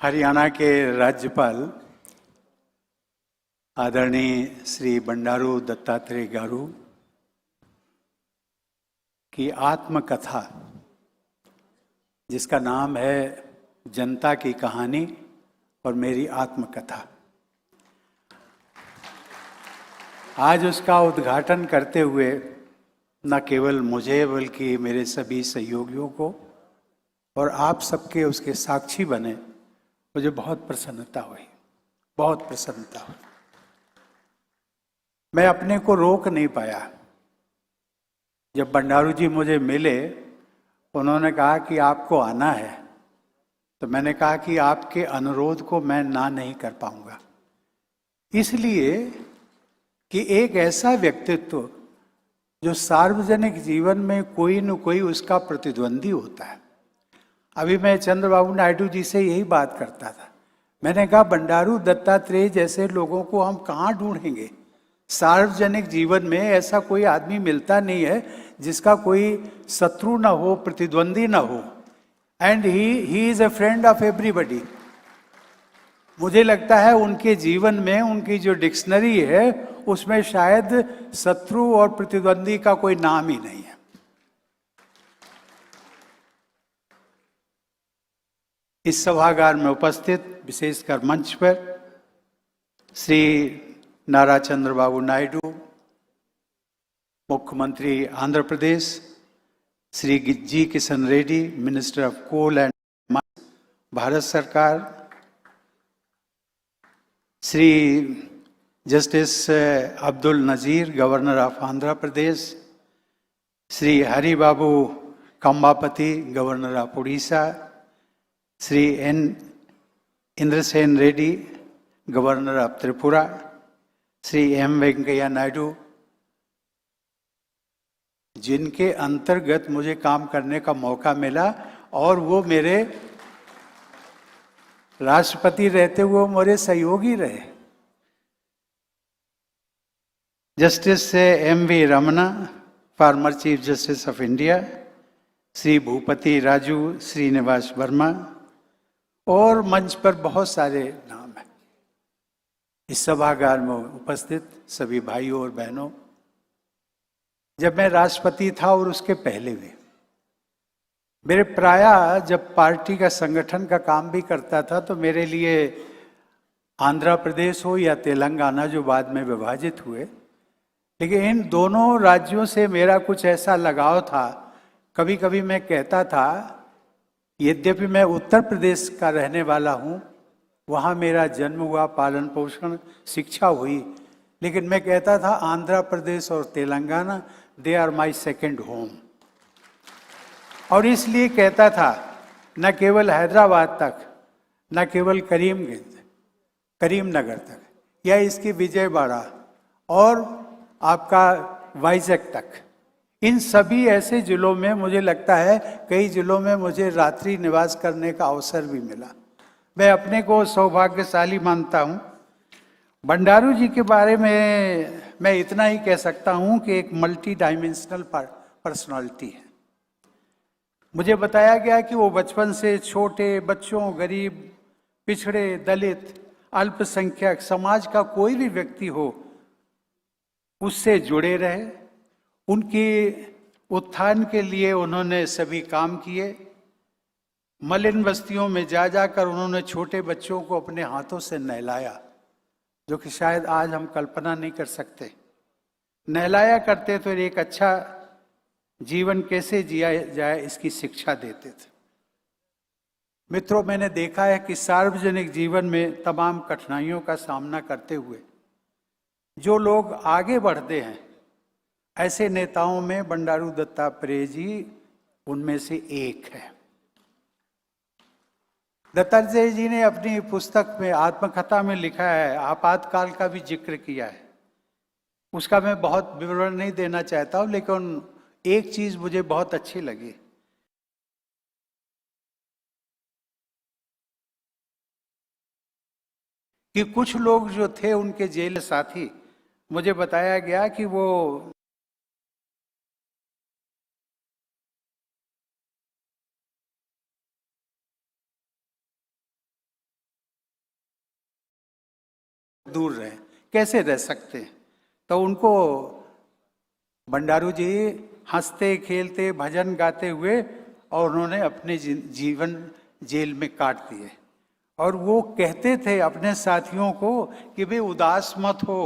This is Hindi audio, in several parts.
हरियाणा के राज्यपाल आदरणीय श्री बंडारू दत्तात्रेय गारू की आत्मकथा, जिसका नाम है जनता की कहानी और मेरी आत्मकथा, आज उसका उद्घाटन करते हुए न केवल मुझे बल्कि मेरे सभी सहयोगियों को और आप सबके उसके साक्षी बने, मुझे बहुत प्रसन्नता हुई, बहुत प्रसन्नता हुई। मैं अपने को रोक नहीं पाया। जब बंडारू जी मुझे मिले, उन्होंने कहा कि आपको आना है, तो मैंने कहा कि आपके अनुरोध को मैं ना नहीं कर पाऊंगा, इसलिए कि एक ऐसा व्यक्तित्व जो सार्वजनिक जीवन में कोई न कोई उसका प्रतिद्वंदी होता है। अभी मैं चंद्रबाबू नायडू जी से यही बात करता था। मैंने कहा बंडारू दत्तात्रेय जैसे लोगों को हम कहाँ ढूंढेंगे? सार्वजनिक जीवन में ऐसा कोई आदमी मिलता नहीं है जिसका कोई शत्रु ना हो, प्रतिद्वंदी ना हो। And he is a friend of everybody. मुझे लगता है उनके जीवन में उनकी जो डिक्शनरी है उसमें शायद शत्रु और प्रतिद्वंदी का कोई नाम ही नहीं है। इस सभागार में उपस्थित विशेषकर मंच पर श्री नारा चंद्रबाबू नायडू, मुख्यमंत्री Andhra Pradesh, Shri G Kishan Reddy, minister of coal and mines, Bharat सरकार, Shri justice Abdul Nazeer, governor of Andhra Pradesh, Shri Hari Babu Kambhampati, governor of Odisha, Shri Indrasena Reddy, governor of Tripura, Shri M Venkaiah Naidu, जिनके अंतर्गत मुझे काम करने का मौका मिला और वो मेरे राष्ट्रपति रहते हुए मेरे सहयोगी रहे। Justice M V Ramana, former chief justice of India, Shri Bhupathi Raju Srinivas Varma, और मंच पर बहुत सारे नाम हैं। इस सभागार में उपस्थित सभी भाइयों और बहनों, जब मैं राष्ट्रपति था और उसके पहले भी मेरे प्रायः जब पार्टी का संगठन का काम भी करता था तो मेरे लिए आंध्र प्रदेश हो या तेलंगाना, जो बाद में विभाजित हुए, लेकिन इन दोनों राज्यों से मेरा कुछ ऐसा लगाव था। कभी कभी मैं कहता था, यद्यपि मैं उत्तर प्रदेश का रहने वाला हूँ, वहाँ मेरा जन्म हुआ, पालन पोषण, शिक्षा हुई, लेकिन मैं कहता था आंध्र प्रदेश और Telangana they are my second home. और इसलिए कहता था न केवल हैदराबाद तक, न केवल करीमनगर तक या इसकी विजयवाड़ा और आपका वाइजैक तक, इन सभी ऐसे जिलों में मुझे लगता है कई जिलों में मुझे रात्रि निवास करने का अवसर भी मिला। मैं अपने को सौभाग्यशाली मानता हूँ। बंडारू जी के बारे में मैं इतना ही कह सकता हूँ कि एक मल्टी डायमेंशनल पर्सनालिटी है। मुझे बताया गया कि वो बचपन से छोटे बच्चों, गरीब, पिछड़े, दलित, अल्पसंख्यक, समाज का कोई भी व्यक्ति हो, उससे जुड़े रहे। उनके उत्थान के लिए उन्होंने सभी काम किए। मलिन बस्तियों में जा जाकर उन्होंने छोटे बच्चों को अपने हाथों से नहलाया, जो कि शायद आज हम कल्पना नहीं कर सकते। नहलाया करते तो एक अच्छा जीवन कैसे जिया जाए इसकी शिक्षा देते थे। मित्रों, मैंने देखा है कि सार्वजनिक जीवन में तमाम कठिनाइयों का सामना करते हुए जो लोग आगे बढ़ते हैं, ऐसे नेताओं में बंडारू दत्तात्रेय जी उनमें से एक है। दत्तात्रेय जी ने अपनी पुस्तक में, आत्मकथा में लिखा है, आपातकाल का भी जिक्र किया है। उसका मैं बहुत विवरण नहीं देना चाहता हूं, लेकिन एक चीज मुझे बहुत अच्छी लगी। कि कुछ लोग जो थे उनके जेल साथी, मुझे बताया गया कि वो दूर रहें, कैसे रह सकते हैं। तो उनको बंडारू जी हंसते खेलते भजन गाते हुए और उन्होंने अपने जीवन जेल में काट दिए। और वो कहते थे अपने साथियों को कि भाई उदास मत हो,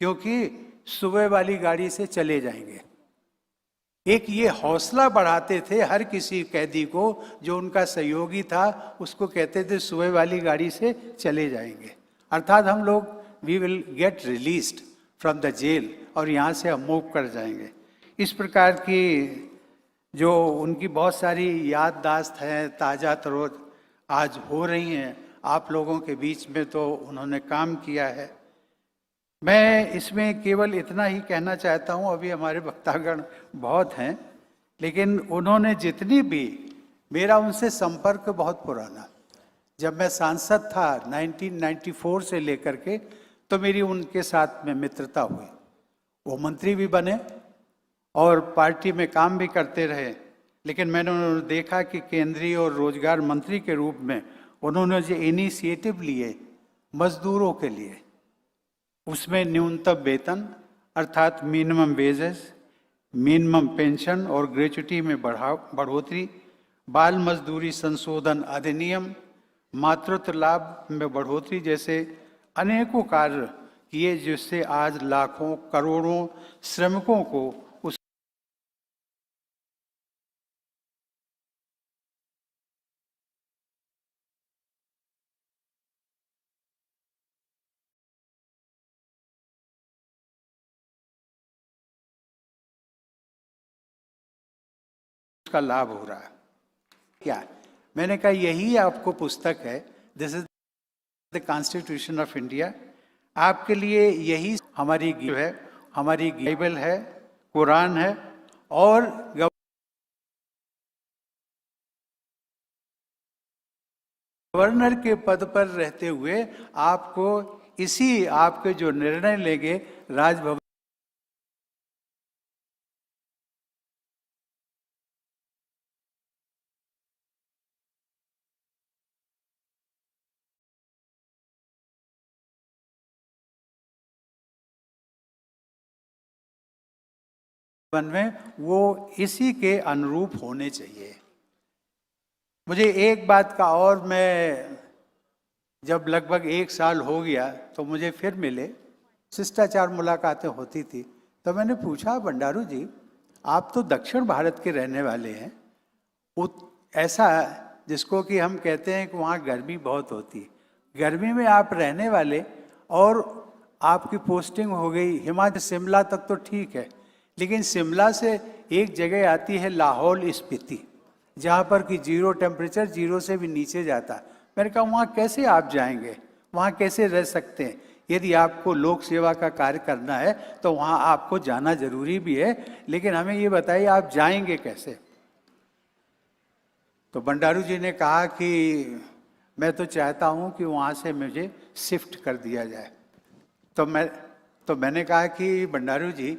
क्योंकि सुबह वाली गाड़ी से चले जाएंगे। एक ये हौसला बढ़ाते थे हर किसी कैदी को, जो उनका सहयोगी था उसको कहते थे सुबह वाली गाड़ी से चले जाएंगे, अर्थात हम लोग we will get released from the jail और यहाँ से हम मूव कर जाएंगे। इस प्रकार की जो उनकी बहुत सारी याददाश्त हैं ताज़ा तरोज आज हो रही हैं आप लोगों के बीच में, तो उन्होंने काम किया है। मैं इसमें केवल इतना ही कहना चाहता हूँ, अभी हमारे वक्तागण बहुत हैं, लेकिन उन्होंने जितनी भी, मेरा उनसे संपर्क बहुत पुराना, जब मैं सांसद था 1994 से लेकर के, तो मेरी उनके साथ में मित्रता हुई। वो मंत्री भी बने और पार्टी में काम भी करते रहे, लेकिन मैंने उन्होंने देखा कि केंद्रीय और रोजगार मंत्री के रूप में उन्होंने जो इनिशिएटिव लिए मजदूरों के लिए, उसमें न्यूनतम वेतन अर्थात मिनिमम वेजेस, मिनिमम पेंशन और ग्रेच्युटी में बढ़ोतरी, बाल मजदूरी संशोधन अधिनियम, मातृत्व लाभ में बढ़ोतरी जैसे अनेकों कार्य किए, जिससे आज लाखों करोड़ों श्रमिकों को उस का लाभ हो रहा है। क्या मैंने कहा, यही आपको पुस्तक है, this is the constitution of India. आपके लिए यही हमारी है, हमारी बाइबल है, कुरान है, और गवर्नर के पद पर रहते हुए आपको इसी आपके जो निर्णय लेंगे राजभवन में, वो इसी के अनुरूप होने चाहिए। मुझे एक बात का, और मैं जब लगभग 1 साल हो गया तो मुझे फिर मिले, शिष्टाचार मुलाकातें होती थी, तो मैंने पूछा, बंडारू जी आप तो दक्षिण भारत के रहने वाले हैं, ऐसा जिसको कि हम कहते हैं कि वहाँ गर्मी बहुत होती है, गर्मी में आप रहने वाले और आपकी पोस्टिंग हो गई हिमाचल शिमला तक तो ठीक है, लेकिन शिमला से एक जगह आती है लाहौल स्पीति, जहाँ पर कि 0 टेम्परेचर 0 से भी नीचे जाता। मैंने कहा वहाँ कैसे आप जाएंगे, वहाँ कैसे रह सकते हैं? यदि आपको लोक सेवा का कार्य करना है तो वहाँ आपको जाना जरूरी भी है, लेकिन हमें ये बताइए आप जाएंगे कैसे? तो बंडारू जी ने कहा कि मैं तो चाहता हूँ कि वहाँ से मुझे शिफ्ट कर दिया जाए। तो मैंने कहा कि बंडारू जी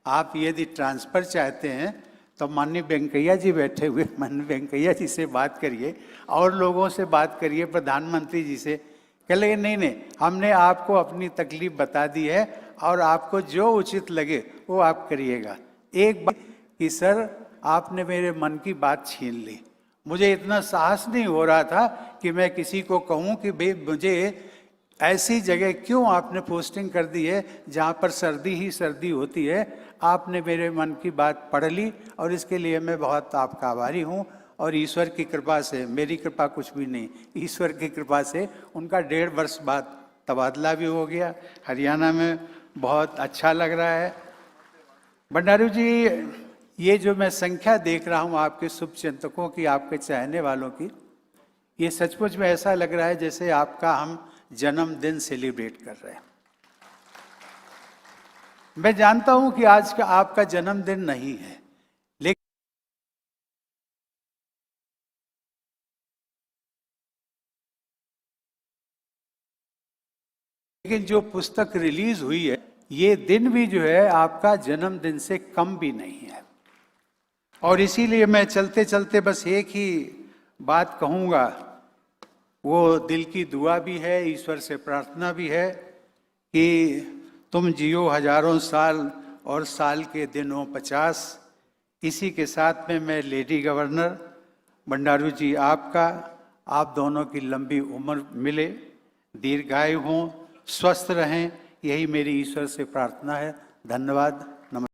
आप यदि ट्रांसफ़र चाहते हैं तो माननीय वेंकैया जी बैठे हुए, माननीय वेंकैया जी से बात करिए और लोगों से बात करिए, प्रधानमंत्री जी से। कह लगे नहीं, हमने आपको अपनी तकलीफ बता दी है और आपको जो उचित लगे वो आप करिएगा। एक बात कि सर आपने मेरे मन की बात छीन ली, मुझे इतना साहस नहीं हो रहा था कि मैं किसी को कहूँ कि भाई मुझे ऐसी जगह क्यों आपने पोस्टिंग कर दी है जहाँ पर सर्दी ही सर्दी होती है। आपने मेरे मन की बात पढ़ ली और इसके लिए मैं बहुत आपका आभारी हूँ, और ईश्वर की कृपा से, मेरी कृपा कुछ भी नहीं, ईश्वर की कृपा से उनका 1.5 वर्ष बाद तबादला भी हो गया। हरियाणा में बहुत अच्छा लग रहा है। बंडारू जी, ये जो मैं संख्या देख रहा हूँ आपके शुभचिंतकों की, आपके चाहने वालों की, ये सचमुच में ऐसा लग रहा है जैसे आपका हम जन्मदिन सेलिब्रेट कर रहे हैं। मैं जानता हूं कि आज का आपका जन्मदिन नहीं है, लेकिन जो पुस्तक रिलीज हुई है, ये दिन भी जो है आपका जन्मदिन से कम भी नहीं है। और इसीलिए मैं चलते चलते बस एक ही बात कहूँगा, वो दिल की दुआ भी है, ईश्वर से प्रार्थना भी है कि तुम जियो हजारों साल और साल के दिनों 50। इसी के साथ में मैं लेडी गवर्नर बंडारू जी आपका, आप दोनों की लंबी उम्र मिले, दीर्घायु हों, स्वस्थ रहें, यही मेरी ईश्वर से प्रार्थना है। धन्यवाद।